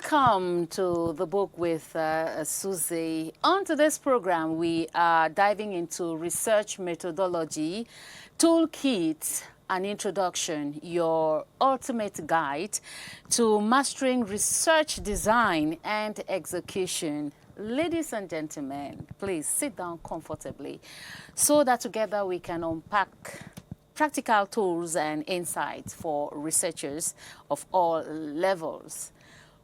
Welcome to the book with Susie. On today's program, we are diving into research methodology, toolkits, and introduction, your ultimate guide to mastering research design and execution. Ladies and gentlemen, please sit down comfortably so that together we can unpack practical tools and insights for researchers of all levels.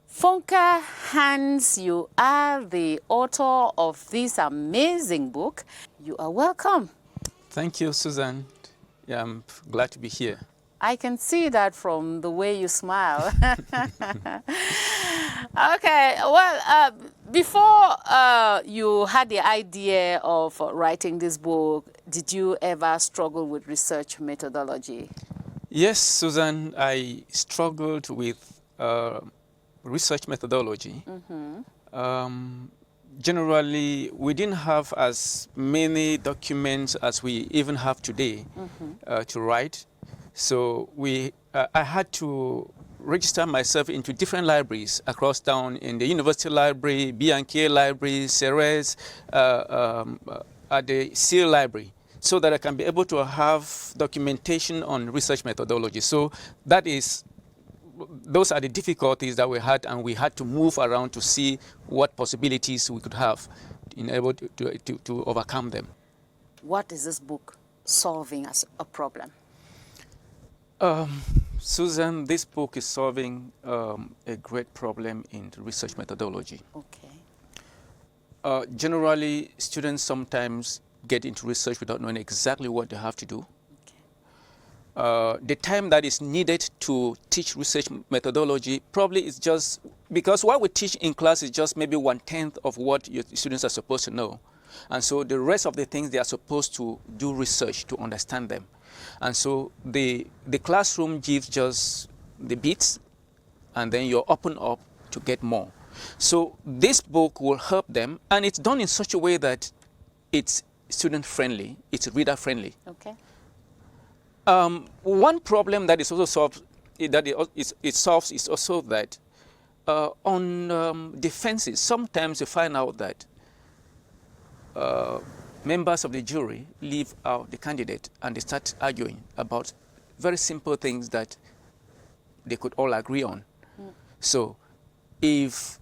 FONKA Hans, you are the author of this amazing book. You are welcome. Thank you, Susan. Yeah, I'm glad to be here. I can see that from the way you smile. Okay, well, before you had the idea of writing this book, did you ever struggle with research methodology? Yes, Susan, I struggled with research methodology. Generally, we didn't have as many documents as we even have today to write. So I had to register myself into different libraries across town, in the University Library, B&K Library, Ceres, at the SEAL Library, so that I can be able to have documentation on research methodology. So those are the difficulties that we had, and we had to move around to see what possibilities we could have in able to overcome them. What is this book solving as a problem? Susan, this book is solving a great problem in research methodology. Okay. Generally, students sometimes get into research without knowing exactly what they have to do. The time that is needed to teach research methodology probably is just because what we teach in class is just maybe 1/10 of what your students are supposed to know. And so the rest of the things they are supposed to do research to understand them. And so the classroom gives just the bits, and then you're open up to get more. So this book will help them, and it's done in such a way that it's student friendly, it's reader friendly. Okay. One problem that is also solved, it solves is also that on defenses, sometimes you find out that members of the jury leave out the candidate and they start arguing about very simple things that they could all agree on. So if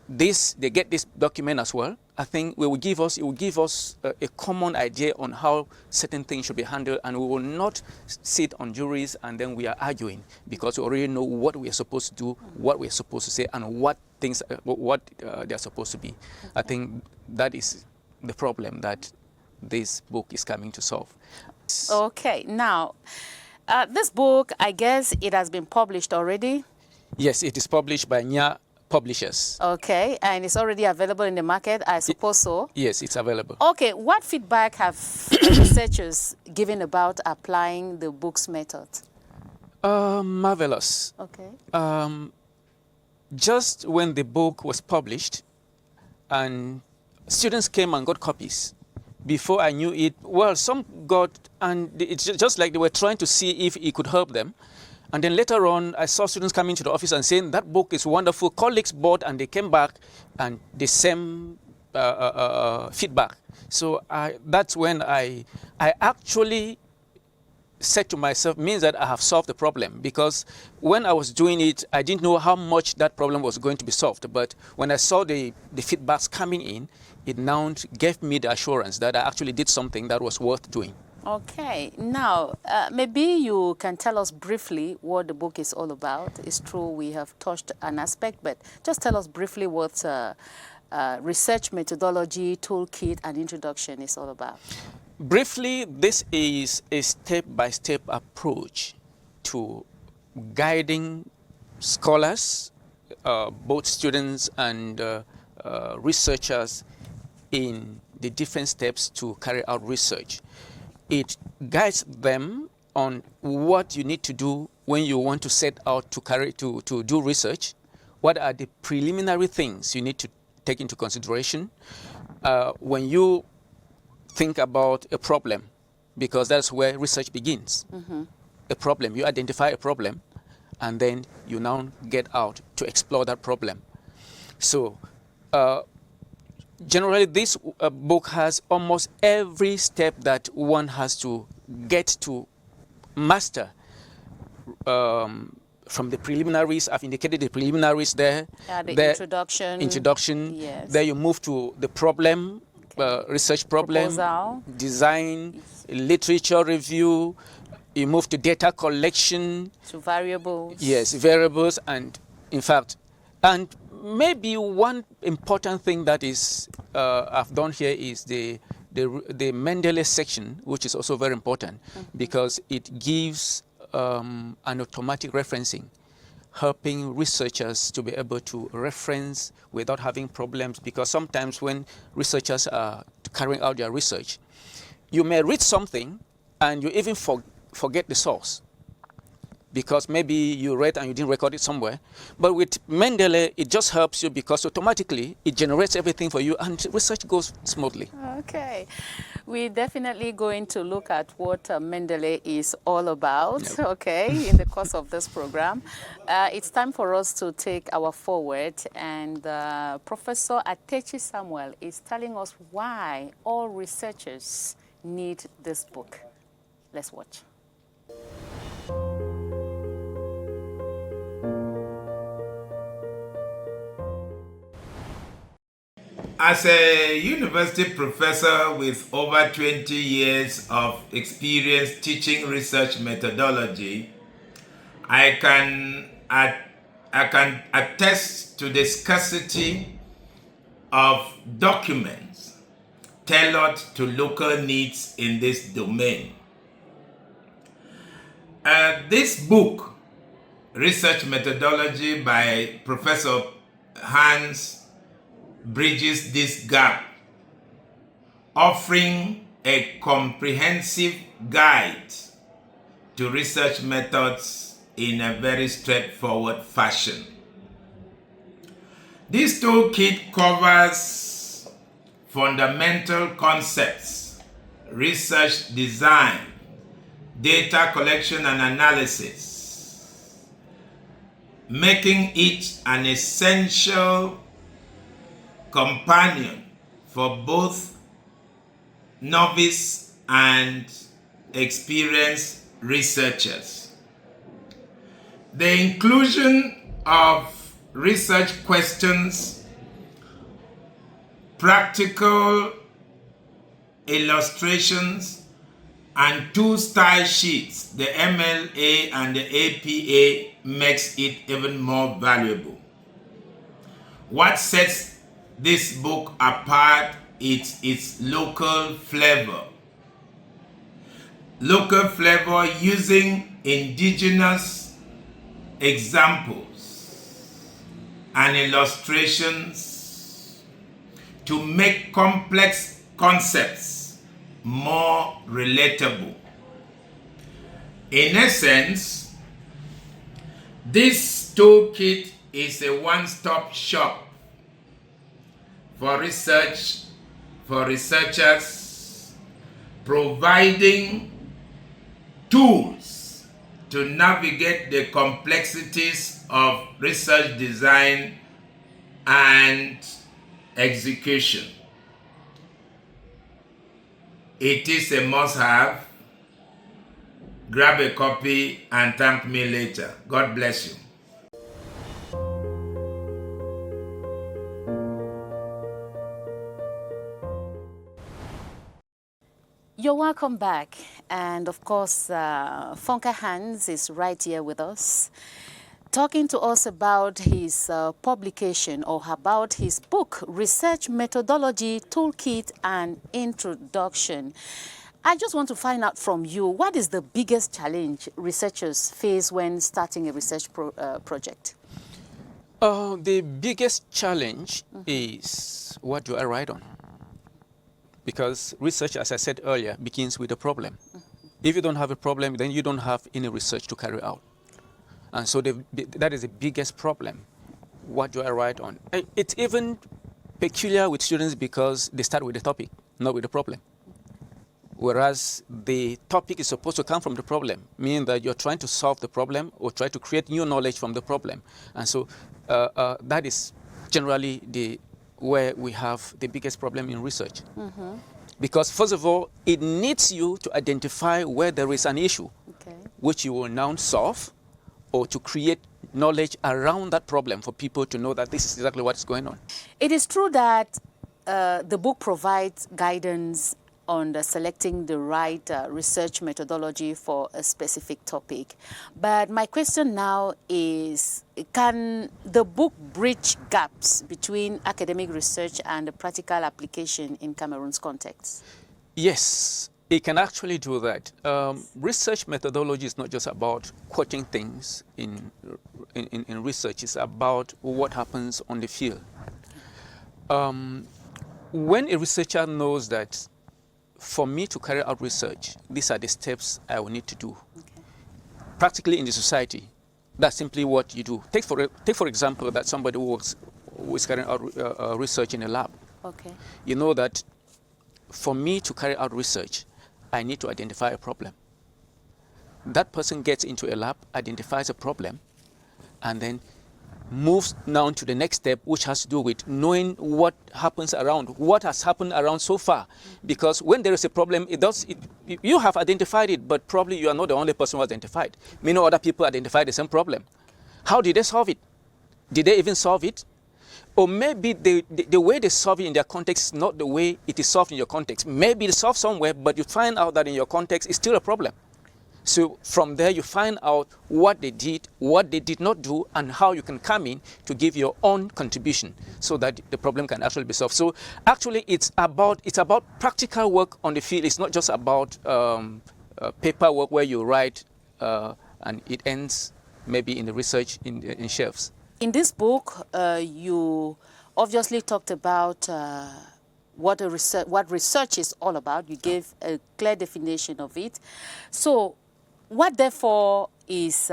they get this document as well, I think it will give us a common idea on how certain things should be handled, and we will not sit on juries and then we are arguing, because we already know what we are supposed to do, what we are supposed to say, and what they are supposed to be. Okay. I think that is the problem that this book is coming to solve. Okay, now this book, I guess it has been published already? Yes, it is published by Nya Publishers. Okay, and it's already available in the market, I suppose so? Yes, it's available. Okay, what feedback have researchers given about applying the book's method? Marvelous. Okay. Just when the book was published and students came and got copies, before I knew it, well, some got, and it's just like they were trying to see if it could help them. And then later on, I saw students coming to the office and saying, that book is wonderful. Colleagues bought, and they came back and the same feedback. So that's when I actually said to myself, means that I have solved the problem. Because when I was doing it, I didn't know how much that problem was going to be solved. But when I saw the feedbacks coming in, it now gave me the assurance that I actually did something that was worth doing. Okay, now maybe you can tell us briefly what the book is all about. It's true we have touched an aspect, but just tell us briefly what research methodology, toolkit, and introduction is all about. Briefly, this is a step-by-step approach to guiding scholars, both students and researchers, in the different steps to carry out research. It guides them on what you need to do when you want to set out to do research. What are the preliminary things you need to take into consideration when you think about a problem, because that's where research begins. A problem, you identify a problem, and then you now get out to explore that problem. So generally, this book has almost every step that one has to get to master. From the preliminaries, I've indicated the preliminaries there. The introduction. Yes. There you move to the problem, research problem, proposal, design, literature review. You move to data collection. To variables. Yes, variables, and in fact, and maybe one important thing that is I've done here is the Mendeley section, which is also very important because it gives an automatic referencing, helping researchers to be able to reference without having problems, because sometimes when researchers are carrying out their research, you may read something and you even forget the source, because maybe you read and you didn't record it somewhere. But with Mendeley, it just helps you because automatically it generates everything for you and research goes smoothly. Okay. We're definitely going to look at what Mendeley is all about, okay, in the course of this program. It's time for us to take our forward, and Professor Atechi Samuel is telling us why all researchers need this book. Let's watch. As a university professor with over 20 years of experience teaching research methodology, I can attest to the scarcity of documents tailored to local needs in this domain. This book, Research Methodology by Professor Hans, bridges this gap, offering a comprehensive guide to research methods in a very straightforward fashion. This toolkit covers fundamental concepts, research design, data collection and analysis, making it an essential companion for both novice and experienced researchers. The inclusion of research questions, practical illustrations, and two style sheets, the MLA and the APA, makes it even more valuable. What sets this book apart is its local flavor. Local flavor using indigenous examples and illustrations to make complex concepts more relatable. In essence, this toolkit is a one-stop shop for researchers, providing tools to navigate the complexities of research design and execution. It is a must-have. Grab a copy and thank me later. God bless you. You're welcome back, and of course, FONKA Hans is right here with us, talking to us about his publication, or about his book, Research Methodology, Toolkit and Introduction. I just want to find out from you, what is the biggest challenge researchers face when starting a research project? The biggest challenge is, what do I write on? Because research, as I said earlier, begins with a problem. If you don't have a problem, then you don't have any research to carry out. And so that is the biggest problem. What do I write on? It's even peculiar with students because they start with the topic, not with the problem. whereas the topic is supposed to come from the problem, meaning that you're trying to solve the problem or try to create new knowledge from the problem. And so that is generally where we have the biggest problem in research. Because first of all, it needs you to identify where there is an issue, which you will now solve, or to create knowledge around that problem for people to know that this is exactly what is going on. It is true that the book provides guidance on selecting the right research methodology for a specific topic. But my question now is, can the book bridge gaps between academic research and the practical application in Cameroon's context? Yes, it can actually do that. Research methodology is not just about quoting things in research. It's about what happens on the field. When a researcher knows that for me to carry out research, these are the steps I will need to do. Practically in the society, that's simply what you do. Take for example that somebody who is carrying out research in a lab. You know that for me to carry out research, I need to identify a problem. That person gets into a lab, identifies a problem, and then moves now to the next step, which has to do with knowing what happens around, what has happened around so far. Because when there is a problem, you have identified it, but probably you are not the only person who identified. Many other people identified the same problem. How did they solve it? Did they even solve it? Or maybe the way they solve it in their context is not the way it is solved in your context. Maybe it's solved somewhere, but you find out that in your context it's still a problem. So from there you find out what they did not do, and how you can come in to give your own contribution so that the problem can actually be solved. So actually it's about practical work on the field. It's not just about paperwork where you write and it ends maybe in the research in shelves. In this book, you obviously talked about what research is all about. You gave a clear definition of it. So what therefore is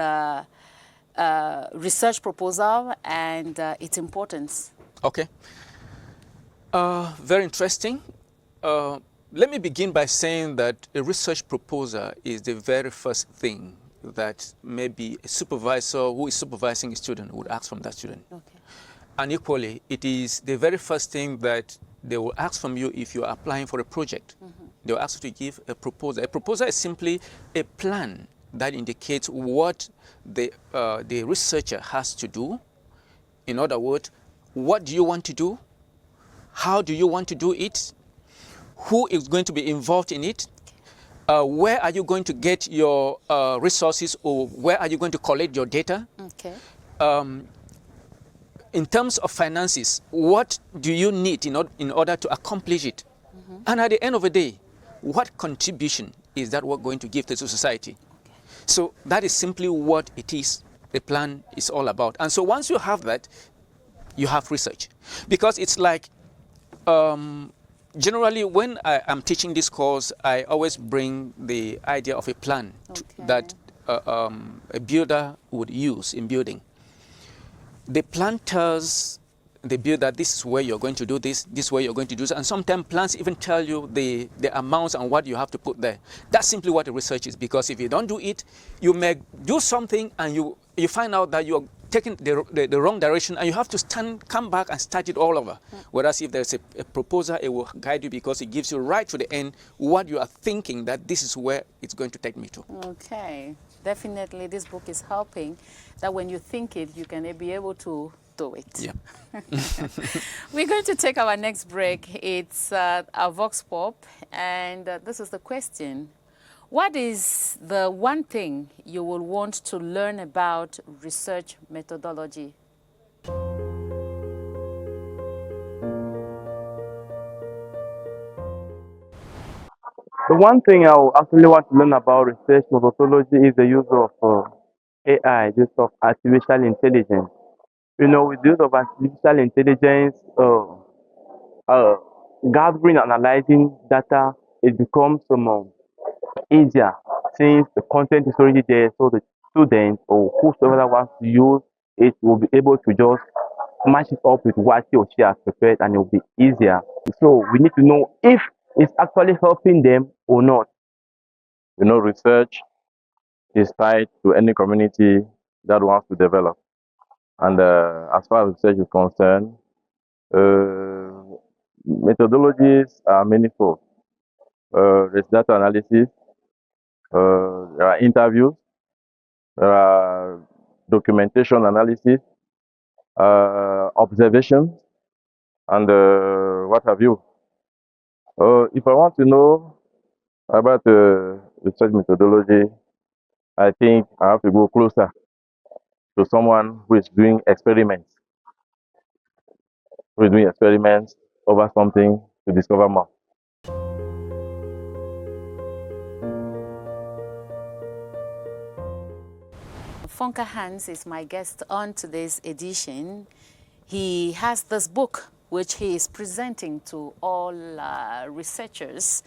research proposal and its importance? Okay. Very interesting. Let me begin by saying that a research proposal is the very first thing that maybe a supervisor who is supervising a student would ask from that student. And equally, it is the very first thing that they will ask from you if you are applying for a project. They will ask you to give a proposal. A proposal is simply a plan that indicates what the researcher has to do. In other words, what do you want to do? How do you want to do it? Who is going to be involved in it? Where are you going to get your resources, or where are you going to collect your data? In terms of finances, what do you need in order to accomplish it? And at the end of the day, what contribution is that work going to give to society? So that is simply what it is. The plan is all about. And so once you have that, you have research. Because it's like, generally when I am teaching this course, I always bring the idea of a plan that a builder would use in building. The plan tells the builder, this is where you're going to do this is where you're going to do this, and sometimes plans even tell you the amounts and what you have to put there. That's simply what the research is, because if you don't do it, you may do something and you find out that you're taking the wrong direction, and you have to come back and start it all over. Whereas if there's a proposal, it will guide you, because it gives you right to the end what you are thinking that this is where it's going to take me to. Okay, definitely this book is helping that when you think it, you can be able to do it. Yeah. We're going to take our next break. It's our Vox Pop, and this is the question. What is the one thing you will want to learn about research methodology? The one thing I would actually want to learn about research methodology is the use of AI, use of artificial intelligence. You know, with the use of artificial intelligence, gathering and analyzing data, it becomes easier since the content is already there, so the student or whosoever that wants to use it will be able to just match it up with what he or she has prepared, and it will be easier. So we need to know if is actually helping them or not. Research is tied to any community that wants to develop. And as far as research is concerned, methodologies are manifold. There's data analysis, there are interviews, there are documentation analysis, observations, and what have you. If I want to know about research methodology, I think I have to go closer to someone who is doing experiments, over something to discover more. FONKA Hans is my guest on today's edition. He has this book which he is presenting to all researchers.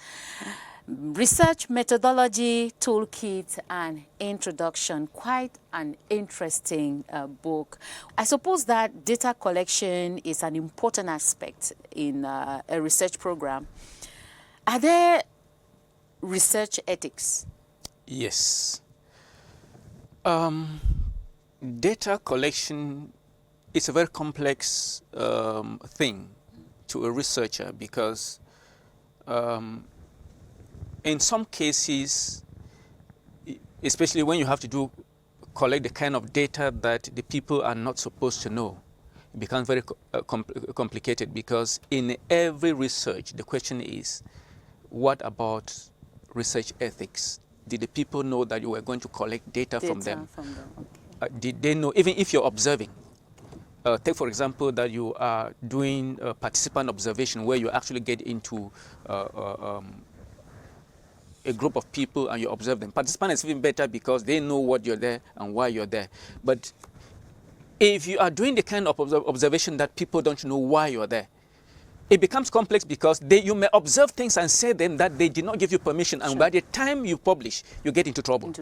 Research Methodology, Toolkit, and Introduction. Quite an interesting book. I suppose that data collection is an important aspect in a research program. Are there research ethics? Yes. Data collection is a very complex thing to a researcher because in some cases, especially when you have to collect the kind of data that the people are not supposed to know, it becomes very complicated because in every research, the question is, what about research ethics? Did the people know that you were going to collect data from them? Okay. Did they know, even if you're observing? Take, for example, that you are doing participant observation where you actually get into a group of people and you observe them. Participant is even better because they know what you're there and why you're there. But if you are doing the kind of observation that people don't know why you're there, it becomes complex because you may observe things and say them that they did not give you permission, and by the time you publish, you get into trouble.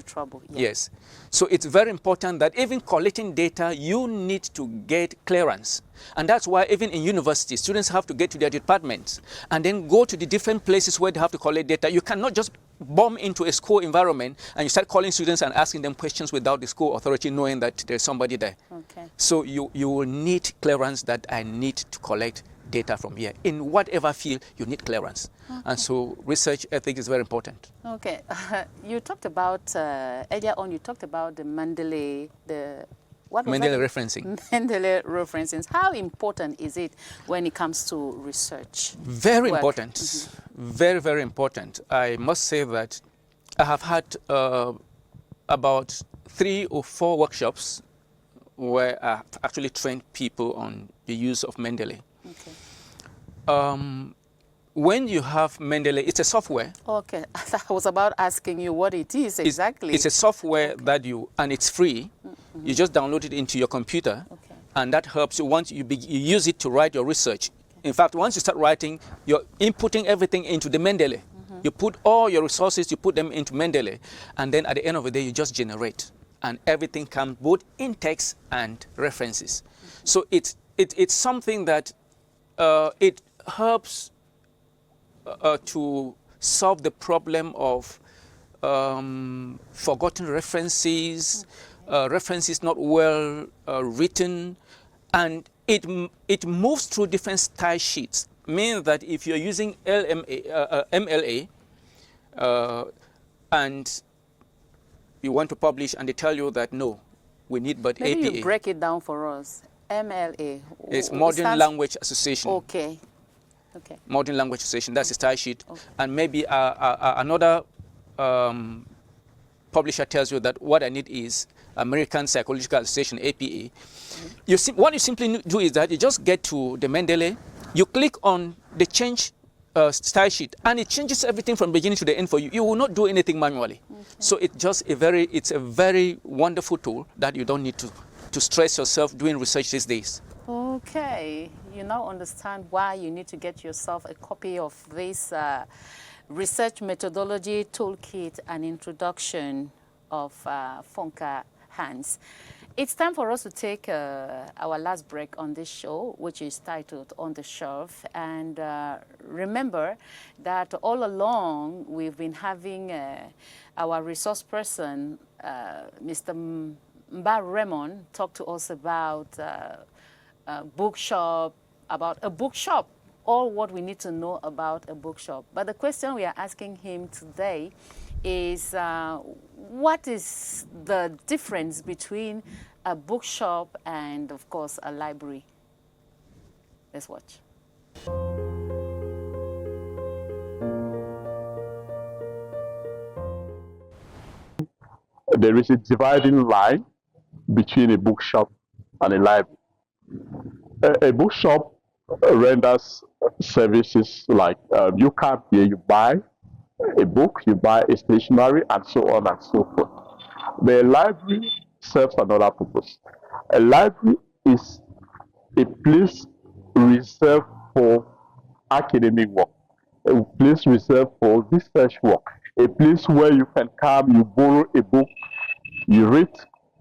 Yeah. Yes. So it's very important that even collecting data, you need to get clearance. And that's why even in universities, students have to get to their departments and then go to the different places where they have to collect data. You cannot just bomb into a school environment and you start calling students and asking them questions without the school authority knowing that there's somebody there. Okay. So you will need clearance that I need to collect data from here. In whatever field, you need clearance. Okay. And so research ethics is very important. Okay. You talked about, earlier on, you talked about the Mendeley, Mendeley referencing. Mendeley referencing. How important is it when it comes to research? Very important. Mm-hmm. Very, very important. I must say that I have had about 3 or 4 workshops where I actually trained people on the use of Mendeley. Okay. When you have Mendeley, it's a software. Okay, I was about asking you what it is exactly. It's a software that and it's free. Mm-hmm. You just download it into your computer, okay. And that helps you once you use it to write your research. Okay. In fact, once you start writing, you're inputting everything into the Mendeley. Mm-hmm. You put all your resources, you put them into Mendeley, and then at the end of the day, you just generate. And everything comes both in text and references. Mm-hmm. So it's something that it helps to solve the problem of forgotten references, references not well written, and it moves through different style sheets. Meaning that if you're using MLA and you want to publish and they tell you that no, we need but APA. Maybe you break it down for us. MLA. It's Modern Language Association. Okay. Okay. Modern Language Association, that's a style sheet. Okay. And maybe another publisher tells you that what I need is American Psychological Association, APA. Mm-hmm. What you simply do is that you just get to the Mendeley, you click on the change style sheet, and it changes everything from beginning to the end for you. You will not do anything manually. Okay. So it's a very wonderful tool that you don't need to stress yourself doing research these days. Okay, you now understand why you need to get yourself a copy of this research methodology toolkit and introduction of FONKA Hans. It's time for us to take our last break on this show, which is titled On the Shelf. And remember that all along we've been having our resource person, Mr. Mba Raymond, talk to us about a bookshop, all what we need to know about a bookshop. But the question we are asking him today is what is the difference between a bookshop and, of course, a library? Let's watch. There is a dividing line between a bookshop and a library. A bookshop renders services like you come here, you buy a book, you buy a stationery, and so on and so forth. The library serves another purpose. A library is a place reserved for academic work, a place reserved for research work, a place where you can come, you borrow a book, you read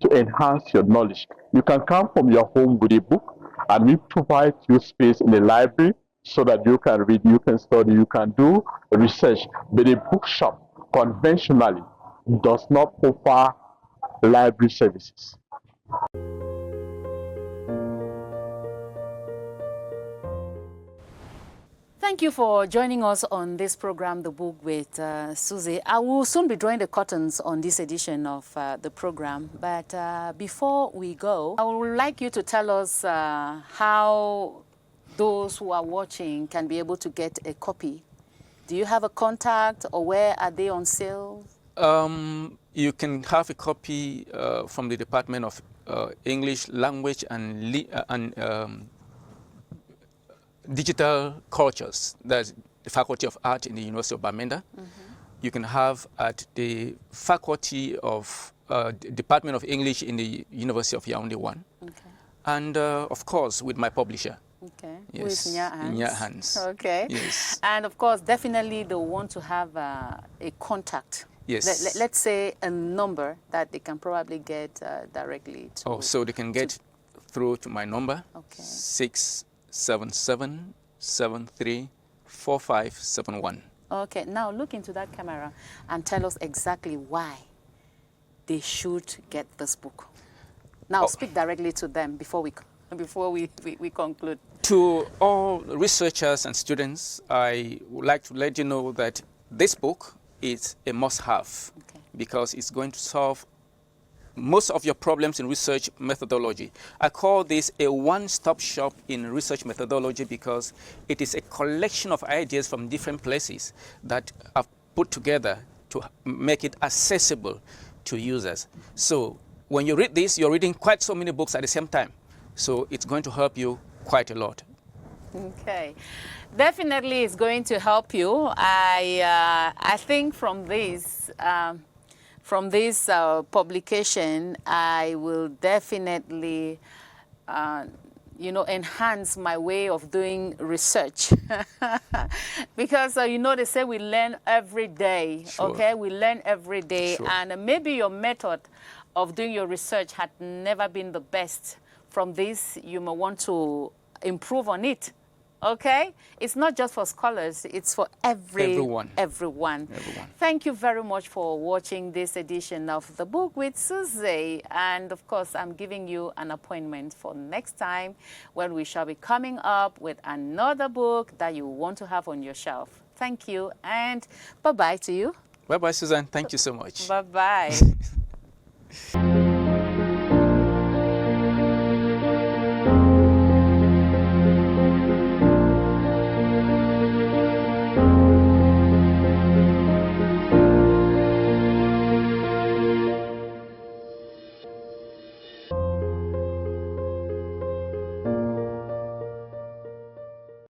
to enhance your knowledge. You can come from your home with a book, and we provide you space in the library so that you can read, you can study, you can do research. But a bookshop conventionally does not offer library services. Thank you for joining us on this program, The Book with Susie. I will soon be drawing the curtains on this edition of the program. But before we go, I would like you to tell us how those who are watching can be able to get a copy. Do you have a contact, or where are they on sale? You can have a copy from the Department of English Language and Digital Cultures, that's the Faculty of Art in the University of Bamenda. You can have at the Faculty of Department of English in the University of Yaoundé 1. Okay. And of course, with my publisher. Okay. Yes. With Nya Hans. Nya Hans. Okay. Yes. And of course, definitely they want to have a contact. Yes. Let's say a number that they can probably get directly to. Oh, so they can get through to my number. Okay. 677-734571. Okay, now look into that camera and tell us exactly why they should get this book. Now speak directly to them before we conclude. To all researchers and students, I would like to let you know that this book is a must-have, Okay. because it's going to solve most of your problems in research methodology. I call this a one-stop shop in research methodology because it is a collection of ideas from different places that are put together to make it accessible to users. So when you read this, you're reading quite so many books at the same time. So it's going to help you quite a lot. Okay, definitely it's going to help you. I think from this publication, I will definitely, enhance my way of doing research. Because, they say we learn every day, Sure. okay? We learn every day, Sure. and maybe your method of doing your research had never been the best. From this, you may want to improve on it. Okay? It's not just for scholars, it's for everyone. Thank you very much for watching this edition of The Book with Susie. And of course, I'm giving you an appointment for next time when we shall be coming up with another book that you want to have on your shelf. Thank you, and bye-bye to you. Bye-bye, Suzanne. Thank you so much. Bye-bye.